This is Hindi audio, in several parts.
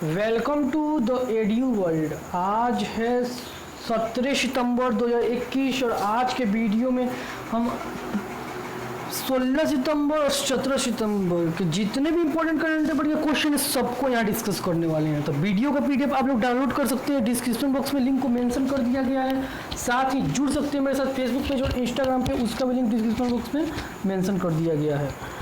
Welcome to the edu world. आज है 17 सितंबर 2021 और आज के वीडियो में हम 16 सितंबर और 17 सितंबर के जितने भी इंपॉर्टेंट करंट अफेयर के क्वेश्चन है सबको यहाँ डिस्कस करने वाले हैं। तो वीडियो का पीडीएफ आप लोग डाउनलोड कर सकते हैं, डिस्क्रिप्शन बॉक्स में लिंक को मेंशन कर दिया गया है। साथ ही जुड़ सकते हैं मेरे साथ फेसबुक पेज और इंस्टाग्राम पे, उसका भी लिंक डिस्क्रिप्शन बॉक्स में मेंशन कर दिया गया है।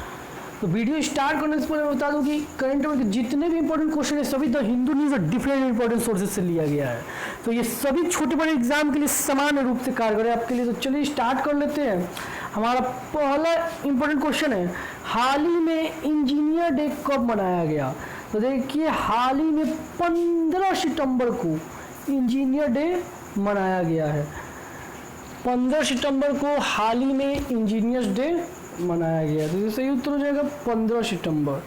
तो वीडियो स्टार्ट करने से पहले मैं बता दूं कि करंट अफेयर के जितने भी इंपॉर्टेंट क्वेश्चन है सभी द हिंदू न्यूज़ और डिफरेंट इंपॉर्टेंट सोर्सेज से लिया गया है। तो ये सभी छोटे बड़े एग्जाम के लिए समान रूप से कारगर है आपके लिए। तो चलिए स्टार्ट कर लेते हैं। हमारा पहला इंपॉर्टेंट क्वेश्चन है, हाल ही में इंजीनियर डे कब मनाया गया? तो देखिए, हाल ही में 15 सितंबर को इंजीनियर डे मनाया गया है। 15 सितंबर को हाल ही में इंजीनियर्स डे मनाया गया। तो ये सही उत्तर हो जाएगा 15 सितंबर।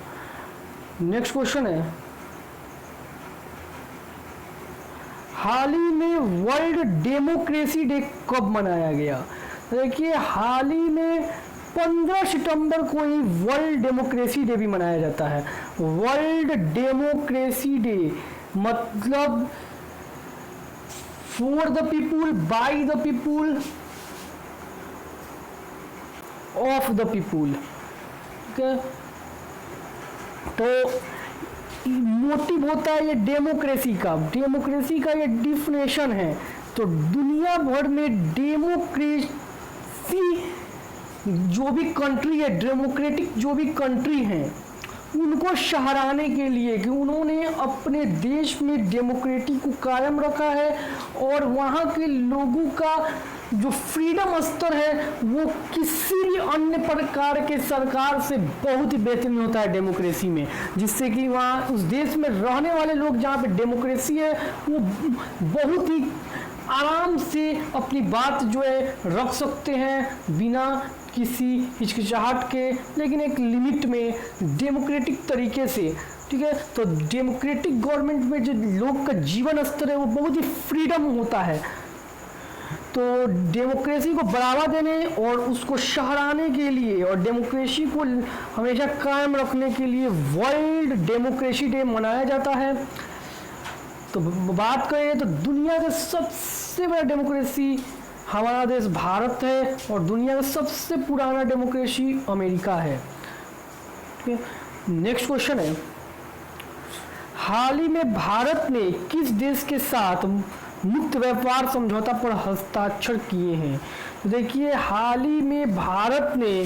नेक्स्ट क्वेश्चन है, हाल ही में वर्ल्ड डेमोक्रेसी डे कब मनाया गया? देखिए, हाल ही में 15 सितंबर को ही वर्ल्ड डेमोक्रेसी डे भी मनाया जाता है। वर्ल्ड डेमोक्रेसी डे मतलब for the people, by the people, of the people. ठीक है, तो मोटिव होता है ये डेमोक्रेसी का ये डिफिनेशन है। तो दुनिया भर में डेमोक्रेसी जो भी कंट्री है, डेमोक्रेटिक जो भी कंट्री हैं, उनको सराहने के लिए कि उन्होंने अपने देश में डेमोक्रेसी को कायम रखा है और वहाँ के लोगों का जो फ्रीडम स्तर है वो किसी भी अन्य प्रकार के सरकार से बहुत ही बेहतरीन होता है डेमोक्रेसी में, जिससे कि वहाँ उस देश में रहने वाले लोग जहाँ पे डेमोक्रेसी है वो बहुत ही आराम से अपनी बात जो है रख सकते हैं बिना किसी हिचकिचाहट के, लेकिन एक लिमिट में डेमोक्रेटिक तरीके से। ठीक है, तो डेमोक्रेटिक गवर्नमेंट में जो लोग का जीवन स्तर है वो बहुत ही फ्रीडम होता है। तो डेमोक्रेसी को बढ़ावा देने और उसको सराहने के लिए और डेमोक्रेसी को हमेशा कायम रखने के लिए वर्ल्ड डेमोक्रेसी डे मनाया जाता है। तो बात करें तो दुनिया का सबसे बड़ा डेमोक्रेसी हमारा देश भारत है और दुनिया का सबसे पुराना डेमोक्रेसी अमेरिका है। ठीक है, नेक्स्ट क्वेश्चन है, हाल ही में भारत ने किस देश के साथ मुक्त व्यापार समझौता पर हस्ताक्षर किए हैं? तो देखिए, हाल ही में भारत ने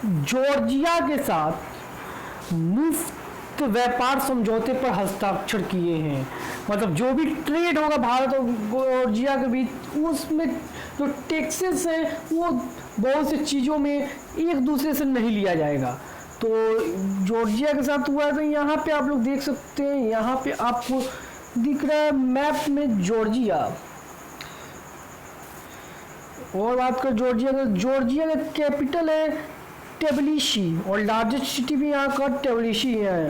जॉर्जिया के साथ मुक्त व्यापार समझौते पर हस्ताक्षर किए हैं। मतलब जो भी ट्रेड होगा भारत और जॉर्जिया के बीच, उसमें जो टैक्सेस हैं वो बहुत सी चीज़ों में एक दूसरे से नहीं लिया जाएगा। तो जॉर्जिया के साथ हुआ है। तो यहाँ पे आप लोग देख सकते हैं, यहाँ पे आपको दिख रहा है मैप में जॉर्जिया। और बात कर जॉर्जिया का कैपिटल है ट्बिलिसी और लार्जेस्ट सिटी भी यहाँ का ट्बिलिसी है।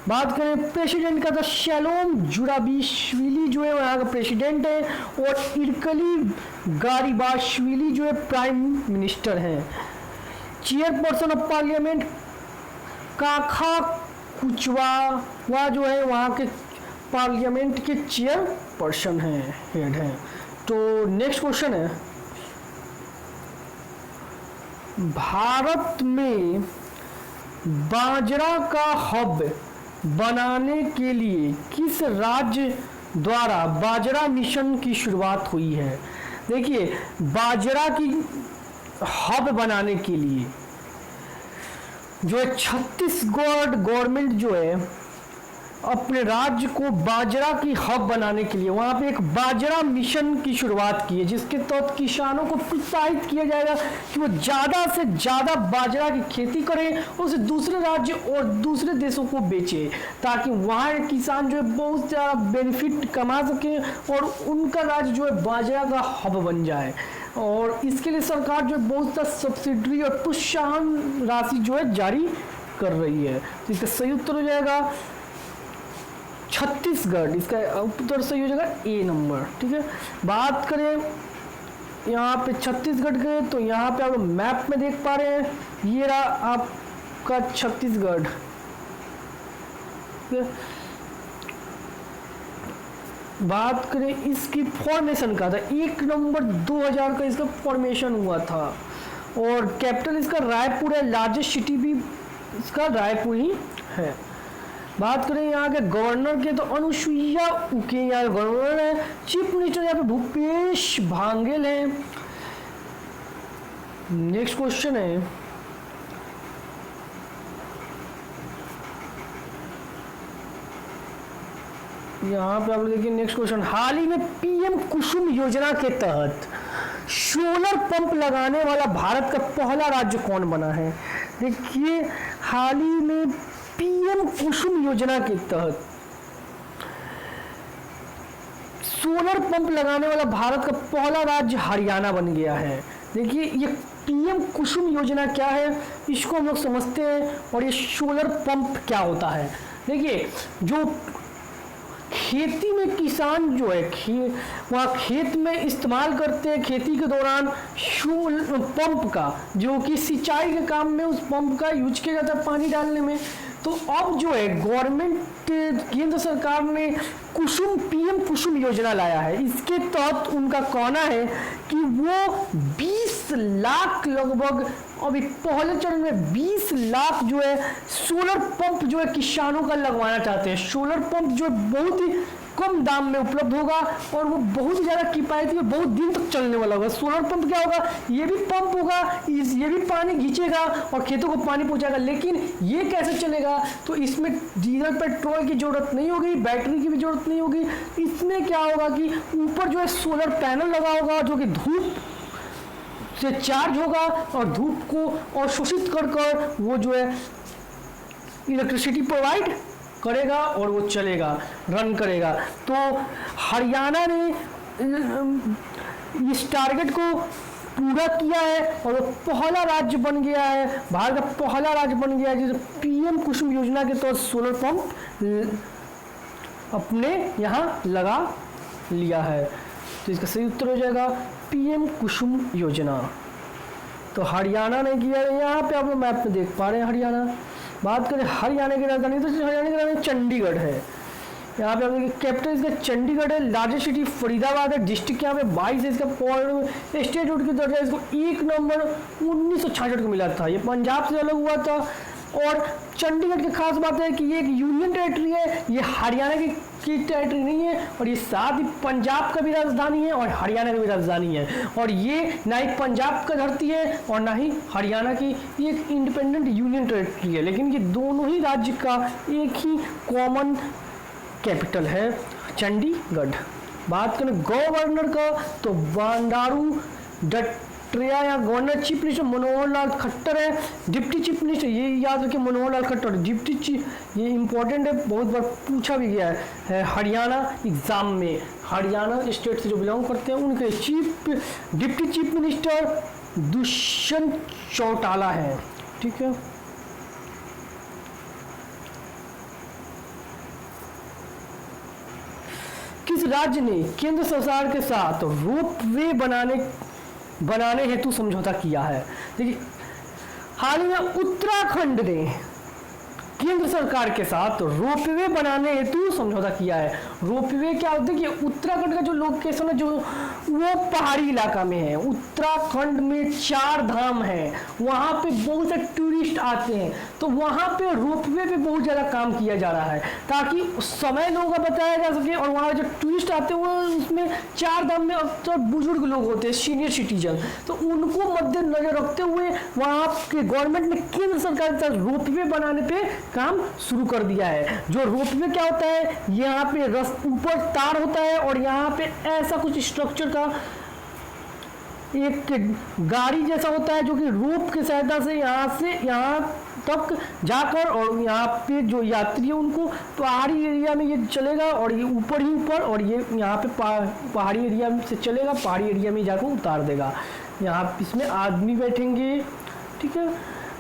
बात करें प्रेसिडेंट का तो शलोम जुराबीशविली जो है यहाँ का प्रेसिडेंट है और इरकली गारिबाशविली जो है प्राइम मिनिस्टर है। चेयरपर्सन ऑफ पार्लियामेंट काखा कुचवा जो है वहाँ के पार्लियामेंट के चेयरपर्सन हैं, हेड हैं। तो नेक्स्ट क्वेश्चन है, भारत में बाजरा का हब बनाने के लिए किस राज्य द्वारा बाजरा मिशन की शुरुआत हुई है? देखिए, बाजरा की हब बनाने के लिए जो है छत्तीसगढ़ गवर्नमेंट जो है अपने राज्य को बाजरा की हब बनाने के लिए वहाँ पे एक बाजरा मिशन की शुरुआत की है, जिसके तहत किसानों को प्रोत्साहित किया जाएगा कि वो ज़्यादा से ज़्यादा बाजरा की खेती करें और उसे दूसरे राज्य और दूसरे देशों को बेचें, ताकि वहाँ के किसान जो है बहुत ज़्यादा बेनिफिट कमा सकें और उनका राज्य जो है बाजरा का हब बन जाए। और इसके लिए सरकार जो है बहुत सा सब्सिडी और प्रोत्साहन राशि जो है जारी कर रही है। तो इसका सही उत्तर हो जाएगा छत्तीसगढ़। इसका उत्तर सही हो जाएगा ए नंबर। ठीक है, बात करें यहाँ पे छत्तीसगढ़ के, तो यहाँ पे आप मैप में देख पा रहे हैं, ये रहा आपका छत्तीसगढ़। बात करें इसकी फॉर्मेशन का, था 1 नवंबर 2000 का इसका फॉर्मेशन हुआ था और कैपिटल इसका रायपुर है, लार्जेस्ट सिटी भी इसका रायपुर ही है। बात करें यहाँ के गवर्नर के तो अनुसुईया उके यहाँ गवर्नर है। चीफ मिनिस्टर यहाँ पे भूपेश भांगेल है। नेक्स्ट क्वेश्चन है, यहाँ पे आप लोग देखिए नेक्स्ट क्वेश्चन, हाल ही में पीएम कुसुम योजना के तहत सोलर पंप लगाने वाला भारत का पहला राज्य कौन बना है? देखिए हाल ही में पीएम कुसुम योजना के तहत सोलर पंप लगाने वाला भारत का पहला राज्य हरियाणा बन गया है। देखिए ये पीएम कुसुम योजना क्या है इसको हम लोग समझते हैं और ये सोलर पंप क्या होता है। देखिए जो खेती में किसान जो है वहाँ खेत में इस्तेमाल करते हैं खेती के दौरान पंप का, जो कि सिंचाई के काम में उस पंप का यूज किया जाता है पानी डालने में। तो अब जो है गवर्नमेंट केंद्र सरकार ने पीएम कुसुम योजना लाया है। इसके तहत उनका कहना है कि वो 20 लाख लगभग, अभी पहले चरण में 20 लाख जो है सोलर पंप जो है किसानों का लगवाना चाहते हैं। सोलर पंप जो बहुत ही कम दाम में उपलब्ध होगा और वो बहुत ही ज़्यादा किफ़ायती और बहुत दिन तक चलने वाला होगा। सोलर पंप क्या होगा, ये भी पंप होगा, ये भी पानी खींचेगा और खेतों को पानी पहुंचाएगा, लेकिन ये कैसे चलेगा? तो इसमें डीजल पेट्रोल की ज़रूरत नहीं होगी, बैटरी की भी ज़रूरत नहीं होगी। इसमें क्या होगा कि ऊपर जो है सोलर पैनल लगा होगा जो कि धूप से चार्ज होगा और धूप को अवशोषित कर वो जो है इलेक्ट्रिसिटी प्रोवाइड करेगा और वो चलेगा, रन करेगा। तो हरियाणा ने इस टारगेट को पूरा किया है और वो पहला राज्य बन गया है, भारत का पहला राज्य बन गया है जिसे पीएम कुसुम योजना के तहत सोलर पंप अपने यहाँ लगा लिया है। तो इसका सही उत्तर हो जाएगा पीएम कुसुम योजना। तो हरियाणा ने किया है, यहाँ पे आप लोग मैप में देख पा रहे हैं हरियाणा। बात करें हरियाणा की राजधानी, तो हरियाणा की राजधानी चंडीगढ़ है। यहाँ पे आप देखिए कैपिटल इसका चंडीगढ़ है, लार्जेस्ट सिटी फरीदाबाद है, डिस्ट्रिक्ट यहाँ पे 22 है, इसका स्टेट रोड की दर्जा इसको 1 नवंबर 1966 को मिला था। ये पंजाब से अलग हुआ था और चंडीगढ़ की खास बात है कि ये एक यूनियन टेरिटरी है, ये हरियाणा की टेरिटरी नहीं है और ये साथ ही पंजाब का भी राजधानी है और हरियाणा की भी राजधानी है। और ये ना ही पंजाब का धरती है और ना ही हरियाणा की, ये एक इंडिपेंडेंट यूनियन टेरिटरी है, लेकिन ये दोनों ही राज्य का एक ही कॉमन कैपिटल है चंडीगढ़। बात करें गवर्नर का तो बंडारू दत्तात्रेय या governor chief minister Manohar Lal Khattar है। डिप्टी चीफ मिनिस्टर ये याद रखिए मनोहर लाल खट्टर। डिप्टी चीफ ये इंपॉर्टेंट है, बहुत बार पूछा भी गया है हरियाणा एग्जाम में, हरियाणा स्टेट से जो बिलोंग करते हैं उनके deputy chief minister Dushyant Chautala है। ठीक है, किस राज्य ने केंद्र सरकार के साथ रोपवे बनाने हेतु समझौता किया है? देखिए हाल ही में उत्तराखंड ने केंद्र सरकार के साथ रोपवे बनाने हेतु समझौता किया है। रोपवे क्या होता है कि उत्तराखंड का जो लोकेशन है जो वो पहाड़ी इलाका में है। उत्तराखंड में 4 धाम है, वहाँ पे बहुत से टूरिस्ट आते हैं, तो वहाँ पे रोपवे पे बहुत ज़्यादा काम किया जा रहा है ताकि समय लोगों का बताया जा सके। और वहाँ जो टूरिस्ट आते हैं वो उसमें 4 धाम में अक्सर बुजुर्ग लोग होते हैं, सीनियर सिटीजन, तो उनको मद्देनजर रखते हुए वहाँ के गवर्नमेंट ने केंद्र सरकार के साथ रोपवे बनाने पे काम शुरू कर दिया है। जो रोपवे क्या होता है, यहाँ पे ऊपर तार होता है और यहाँ पे ऐसा कुछ स्ट्रक्चर का एक गाड़ी जैसा होता है जो कि रोप की सहायता से यहाँ तक जाकर और यहाँ पे जो यात्री है उनको पहाड़ी एरिया में ये चलेगा और ये ऊपर ही ऊपर और ये यहाँ पे पहाड़ी एरिया से चलेगा, पहाड़ी एरिया में जाकर उतार देगा। यहाँ इसमें आदमी बैठेंगे, ठीक है,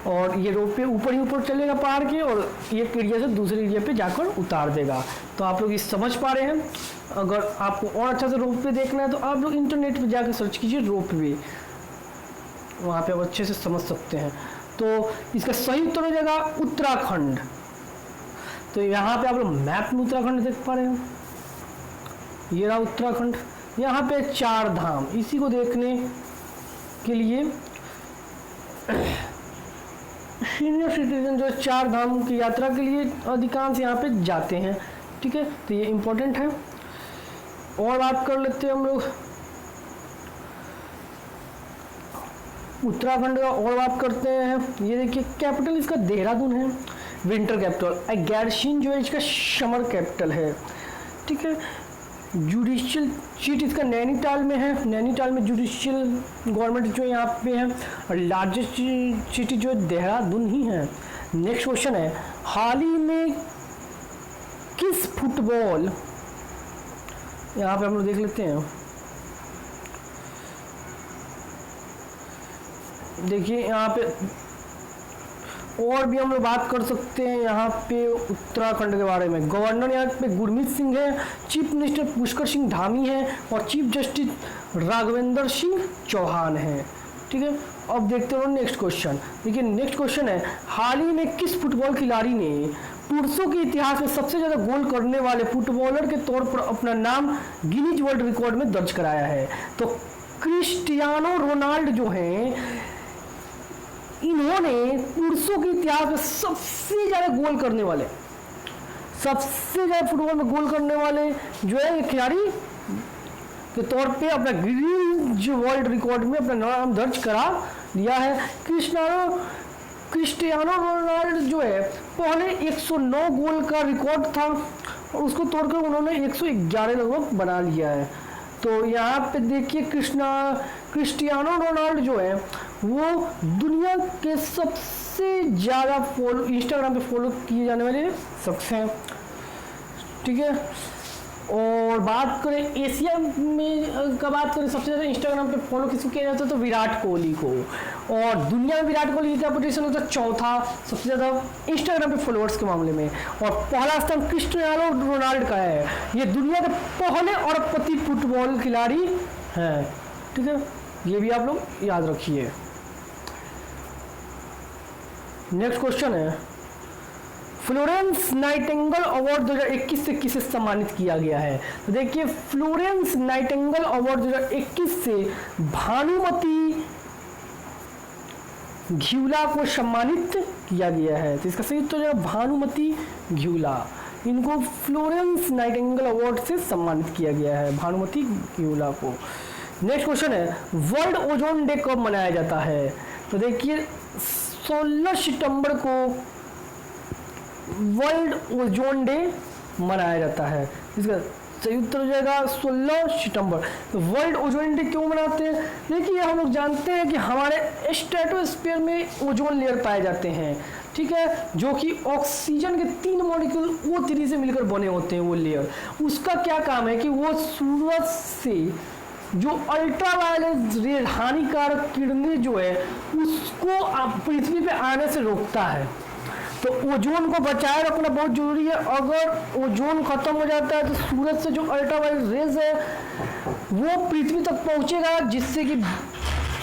और ये रोप पे ऊपर ही ऊपर चलेगा पहाड़ के और एक एरिया से दूसरे एरिया पे जाकर उतार देगा। तो आप लोग इस समझ पा रहे हैं। अगर आपको और अच्छा से रोप वे देखना है तो आप लोग इंटरनेट पे जाकर सर्च कीजिए रोप वे, वहाँ पे आप अच्छे से समझ सकते हैं। तो इसका सही उत्तर हो जाएगा उत्तराखंड। तो यहाँ पे आप लोग मैप में उत्तराखंड देख पा रहे हो, ये रहा उत्तराखंड। यहाँ पे 4 धाम, इसी को देखने के लिए सीनियर सिटीजन जो 4 धाम की यात्रा के लिए अधिकांश यहाँ पे जाते हैं, ठीक है। तो ये इम्पोर्टेंट है। और बात कर लेते हैं हम लोग उत्तराखंड का, और बात करते हैं। ये देखिए कैपिटल इसका देहरादून है, विंटर कैपिटल। गैरसीन जो है इसका समर कैपिटल है, ठीक है। जुडिशियल सीट इसका नैनीताल में है, नैनीताल में जुडिशियल गवर्नमेंट जो यहाँ पे है। और लार्जेस्ट सिटी जो देहरादून ही है। नेक्स्ट क्वेश्चन है, हाल ही में किस फुटबॉल, यहाँ पे हम लोग देख लेते हैं। देखिए यहाँ पे और भी हम लोग बात कर सकते हैं यहाँ पे उत्तराखंड के बारे में। गवर्नर यहाँ पे गुरमीत सिंह है, चीफ मिनिस्टर पुष्कर सिंह धामी है और चीफ जस्टिस राघवेंद्र सिंह चौहान है, ठीक है। अब देखते हो नेक्स्ट क्वेश्चन। देखिए नेक्स्ट क्वेश्चन है, हाल ही में किस फुटबॉल खिलाड़ी ने पुरुषों के इतिहास में सबसे ज़्यादा गोल करने वाले फुटबॉलर के तौर पर अपना नाम गिनीज वर्ल्ड रिकॉर्ड में दर्ज कराया है? तो क्रिस्टियानो रोनाल्डो जो हैं, इन्होंने पुरुषों के इतिहास में सबसे ज़्यादा गोल करने वाले, सबसे ज़्यादा फुटबॉल में गोल करने वाले जो है खिलाड़ी के तौर पे अपना गिनीज वर्ल्ड रिकॉर्ड में अपना नाम दर्ज करा लिया है। क्रिस्टियानो रोनाल्डो जो है पहले 109 गोल का रिकॉर्ड था और उसको तोड़कर उन्होंने 111 लगभग बना लिया है। तो यहाँ पे देखिए क्रिस्टियानो रोनाल्डो जो है वो दुनिया के सबसे ज़्यादा इंस्टाग्राम पे फॉलो किए जाने वाले शख्स हैं, ठीक है। और बात करें एशिया में का बात करें, सबसे ज़्यादा इंस्टाग्राम पे फॉलो किसको किया जाता है? तो विराट कोहली को। और दुनिया में विराट कोहली का पोजीशन होता है चौथा सबसे ज़्यादा इंस्टाग्राम पे फॉलोअर्स के मामले में। और पहला स्थान क्रिस्टियानो रोनाल्डो का है। ये दुनिया के पहले अरबपति फुटबॉल खिलाड़ी हैं, ठीक है। ये भी आप लोग याद रखिए। नेक्स्ट क्वेश्चन है, फ्लोरेंस नाइटिंगेल अवार्ड 2021 से किसे सम्मानित किया गया है? तो देखिए फ्लोरेंस नाइटिंगेल अवार्ड 2021 से भानुमति घिउला को सम्मानित किया गया है। तो इसका सही उत्तर है भानुमति घिउला। इनको फ्लोरेंस नाइटिंगेल अवार्ड से सम्मानित किया गया है, भानुमति घिउला को। नेक्स्ट क्वेश्चन है, वर्ल्ड ओजोन डे कब मनाया जाता है? तो देखिए 16 सितंबर को वर्ल्ड ओजोन डे मनाया जाता है। इसका सही उत्तर हो जाएगा 16 सितंबर। तो वर्ल्ड ओजोन डे क्यों मनाते हैं? देखिए हम लोग जानते हैं कि हमारे स्ट्रेटोस्फीयर में ओजोन लेयर पाए जाते हैं, ठीक है, जो कि ऑक्सीजन के 3 मॉलिक्यूल O3 से मिलकर बने होते हैं। वो लेयर उसका क्या काम है कि वो सूरज से जो अल्ट्रावायलेट रे हानिकारक किरणें जो है उसको पृथ्वी पे आने से रोकता है। तो ओजोन को बचाए रखना बहुत जरूरी है। अगर ओजोन खत्म हो जाता है तो सूरज से जो अल्ट्रावायलेट रेज है वो पृथ्वी तक पहुंचेगा, जिससे कि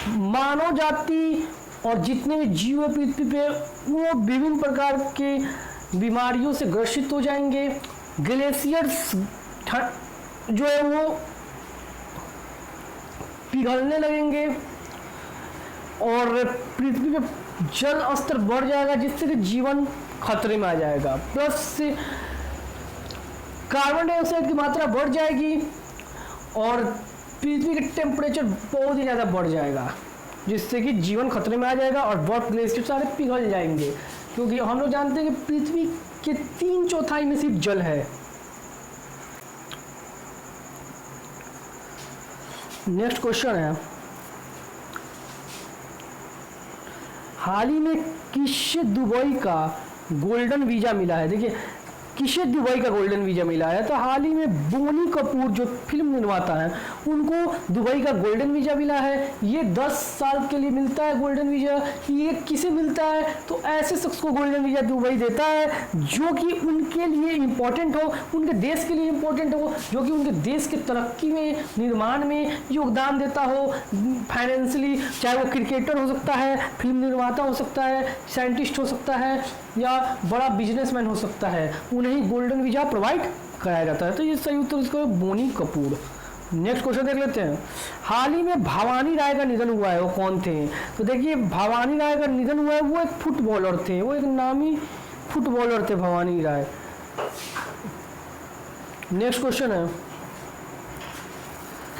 मानव जाति और जितने भी जीव है पृथ्वी पे वो विभिन्न प्रकार के बीमारियों से ग्रसित हो जाएंगे। ग्लेशियर्स जो है वो पिघलने लगेंगे और पृथ्वी पे जल स्तर बढ़ जाएगा, जिससे कि जीवन खतरे में आ जाएगा। प्लस से कार्बन डाइऑक्साइड की मात्रा बढ़ जाएगी और पृथ्वी का टेम्परेचर बहुत ही ज़्यादा बढ़ जाएगा, जिससे कि जीवन खतरे में आ जाएगा और बर्फ ग्लेशियर सारे पिघल जाएंगे। क्योंकि हम लोग जानते हैं कि पृथ्वी के 3/4 में सिर्फ जल है। नेक्स्ट क्वेश्चन है, हाल ही में किसे दुबई का गोल्डन वीजा मिला है? देखिए किसे दुबई का गोल्डन वीजा मिला है? तो हाल ही में बोनी कपूर जो फिल्म निर्माता है उनको दुबई का गोल्डन वीजा मिला है। ये 10 साल के लिए मिलता है गोल्डन वीजा। ये किसे मिलता है? तो ऐसे शख्स को गोल्डन वीजा दुबई देता है जो कि उनके लिए इम्पोर्टेंट हो, उनके देश के लिए इम्पोर्टेंट हो, जो कि उनके देश के तरक्की में निर्माण में योगदान देता हो फाइनेंशियली। चाहे वो क्रिकेटर हो सकता है, फिल्म निर्माता हो सकता है, साइंटिस्ट हो सकता है, या बड़ा बिजनेसमैन हो सकता है, उन्हें गोल्डन वीजा प्रोवाइड कराया जाता है। तो ये सही उत्तर इसका बोनी कपूर। नेक्स्ट क्वेश्चन देख लेते हैं। हाल ही में भवानी राय का निधन हुआ है, वो कौन थे? तो देखिए भवानी राय का निधन हुआ है, वो एक फुटबॉलर थे, वो एक नामी फुटबॉलर थे भवानी राय। नेक्स्ट क्वेश्चन है,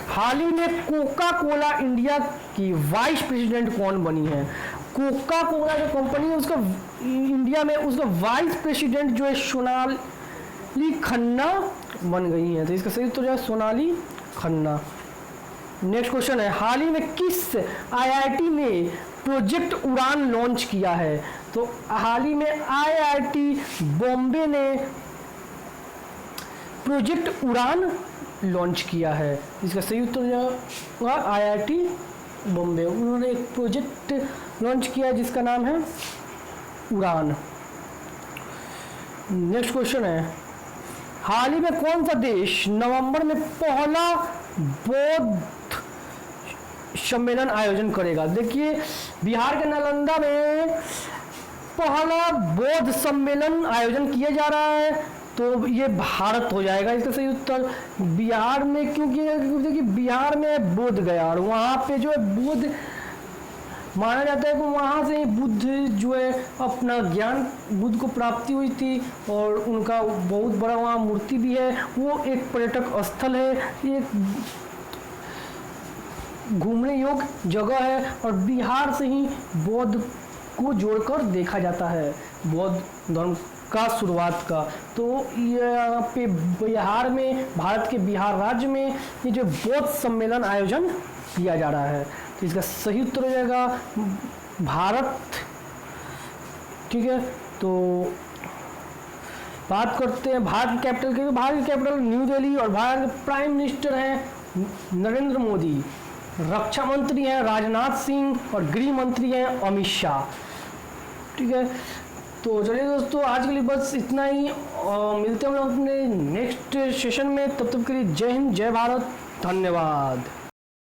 हाल ही में कोका कोला इंडिया की वाइस प्रेसिडेंट कौन बनी है? कोका कोला जो कंपनी है उसका इंडिया में उसका वाइस प्रेसिडेंट जो है सोनाली खन्ना बन गई है। तो इसका सही उत्तर है सोनाली खन्ना। नेक्स्ट क्वेश्चन है, हाल ही में किस आईआईटी ने प्रोजेक्ट उड़ान लॉन्च किया है? तो हाल ही में आईआईटी बॉम्बे ने प्रोजेक्ट उड़ान लॉन्च किया है। इसका सही उत्तर आईआईटी बॉम्बे, उन्होंने एक प्रोजेक्ट लॉन्च किया है जिसका नाम है उड़ान। नेक्स्ट क्वेश्चन है, हाल ही में कौन सा देश नवंबर में पहला बौद्ध सम्मेलन आयोजन करेगा? देखिए बिहार के नालंदा में पहला बौद्ध सम्मेलन आयोजन किया जा रहा है, तो ये भारत हो जाएगा इसका सही उत्तर। बिहार में क्योंकि देखिए बिहार में बोध गया और वहाँ पे जो है बुद्ध माना जाता है कि वहाँ से ही बुद्ध जो है अपना ज्ञान बुद्ध को प्राप्ति हुई थी, और उनका बहुत बड़ा वहाँ मूर्ति भी है। वो एक पर्यटक स्थल है, एक घूमने योग्य जगह है, और बिहार से ही बौद्ध को जोड़कर देखा जाता है, बौद्ध धर्म का शुरुआत का। तो यहाँ पे बिहार में, भारत के बिहार राज्य में ये जो बौद्ध सम्मेलन आयोजन किया जा रहा है, तो इसका सही उत्तर हो जाएगा भारत। ठीक है, तो बात करते हैं भारत की कैपिटल की। भारत की कैपिटल न्यू दिल्ली, और भारत के प्राइम मिनिस्टर हैं नरेंद्र मोदी, रक्षा मंत्री हैं राजनाथ सिंह, और गृह मंत्री हैं अमित शाह। ठीक है, तो चलिए दोस्तों आज के लिए बस इतना ही, मिलते हैं हम लोग अपने नेक्स्ट सेशन में। तब तक के लिए जय हिंद, जय भारत, धन्यवाद।